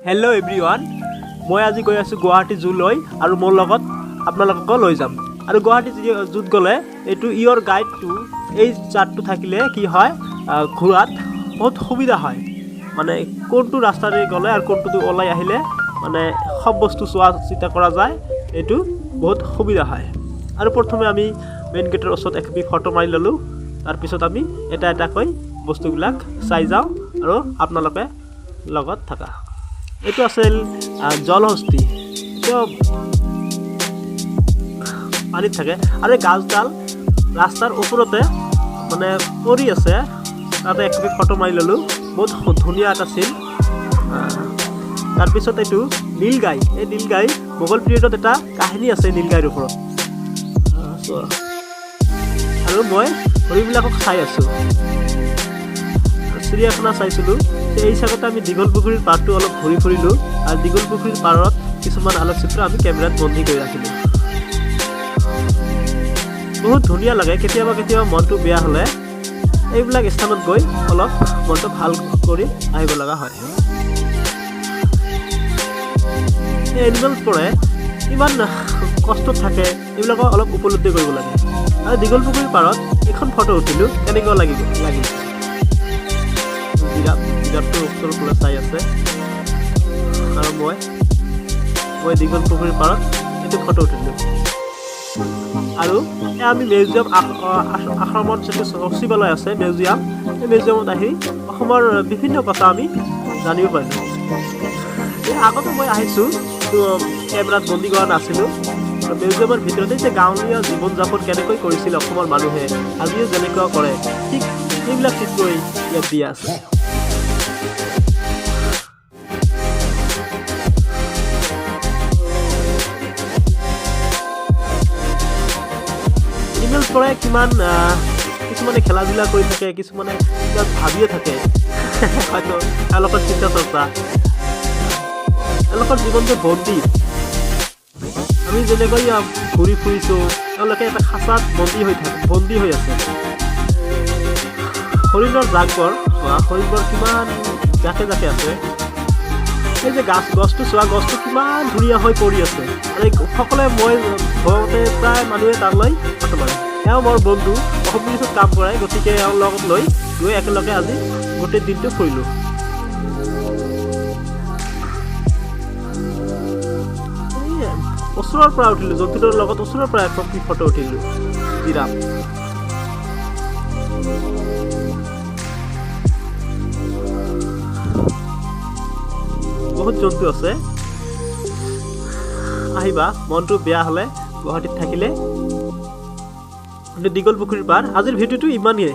Hello' everyone, মই আজি গৈ আছোঁ গুৱাহাটী জুলৈ আৰু মোৰ লগত আপোনালোককো লৈ যাম। আৰু গুৱাহাটী জুত গ'লে এইটো ইয়ৰ গাইড টু এই চাৰ্টটো থাকিলে কি হয়, ঘূৰাত বহুত সুবিধা হয়। মানে কোনটো ৰাস্তাৰে গ'লে আৰু কোনটো ওলাই আহিলে মানে সব বস্তু চোৱা চিতা কৰা যায়, এইটো বহুত সুবিধা হয়। আৰু প্ৰথমে আমি মেইন গেটৰ ওচৰত একপি ফটো মাৰি ল'লোঁ। তাৰপিছত আমি এটা এটাকৈ বস্তুবিলাক চাই যাওঁ আৰু আপোনালোকে লগত থাকা। এইটো আছিল জলহস্তী, এইটো পানীত থাকে আৰু এই গাছডাল ৰাস্তাৰ ওপৰতে মানে পৰি আছে। তাতে একপি ফটো মাৰি ল'লোঁ, বহুত ধুনীয়া এটা চিন। তাৰপিছত এইটো নীলগাই, এই নীলগাই মোগল পিৰিয়ডত এটা কাহিনী আছে নীলগাইৰ ওপৰত। আৰু মই হৰিবিলাকক চাই আছোঁ। চিৰিয়াখানা চাইছিলোঁ। এই হিচাপতে আমি দীঘল পুখুৰীৰ পাৰটো অলপ ঘূৰি ফুৰিলোঁ আৰু দীঘল পুখুৰীৰ পাৰত কিছুমান আলোকচিত্ৰ আমি কেমেৰাত বন্দী কৰি ৰাখিলোঁ। বহুত ধুনীয়া লাগে। কেতিয়াবা মনটো বেয়া হ'লে এইবিলাক স্থানত গৈ অলপ মনটো ভাল কৰি আহিব লগা হয়। এই এনিমেলছবোৰে ইমান কষ্টত থাকে, এইবিলাকক অলপ উপলব্ধি কৰিব লাগে। আৰু দীঘল পুখুৰীৰ পাৰত এখন ফটো উঠিলোঁ, কেনেকুৱা লাগিল। জিৰাফটো ওচৰৰ পৰা চাই আছে আৰু মই দীঘল পুখুৰীৰ পাৰত এইটো ফটো উঠিলোঁ। আৰু আমি মিউজিয়াম আশ্ৰমত যিটো সচিবালয় আছে মিউজিয়াম, সেই মিউজিয়ামত আহি অসমৰ বিভিন্ন কথা আমি জানিব পাৰিলোঁ। আগতে মই আহিছোঁ, কেমেৰাত বন্দী কৰা নাছিলোঁ। মিউজিয়ামৰ ভিতৰতে যে গাঁৱলীয়া জীৱন যাপন কেনেকৈ কৰিছিল অসমৰ মানুহে, আজিও যেনেকুৱা কৰে, ঠিক সেইবিলাক চিত্ৰই ইয়াত দিয়া আছে। এনিমেলছবোৰে কিছুমানে খেলা ধূলা কৰি থাকে, কিছুমানে কিবা ভাবিয়ে থাকে। হয়তো তেওঁলোকৰ চিন্তা চৰ্চা, তেওঁলোকৰ জীৱনটো বন্দী। আমি যেনেকৈ ঘূৰি ফুৰিছোঁ, তেওঁলোকে এটা খাঁচাত বন্দী হৈ আছে। হৰিণৰ জাকবোৰ চোৱা, হৰিণবোৰ কিমান জাকে আছে। এই যে গছটো চোৱা, গছটো কিমান ধুনীয়া হৈ পৰি আছে। আৰু সকলোৱে মই ঘৰতে প্ৰায় মানুহে তালৈ ফটো মাৰে। এওঁ মোৰ বন্ধু, অসম পুলিচত কাম কৰে, গতিকে এওঁৰ লগত লৈ একেলগে আজি গোটেই দিনটো ফুৰিলোঁ। ওচৰৰ পৰা উঠিলোঁ, জন্তুটোৰ লগত ওচৰৰ পৰা একপি ফটো উঠিলোঁ। জিৰাফ বহুত জন্তু আছে। আহিবা, মনটো বেয়া হ'লে গুৱাহাটীত থাকিলে। দীঘল পুখুৰীৰ পাৰ। আজিৰ ভিডিঅ'টো ইমানেই।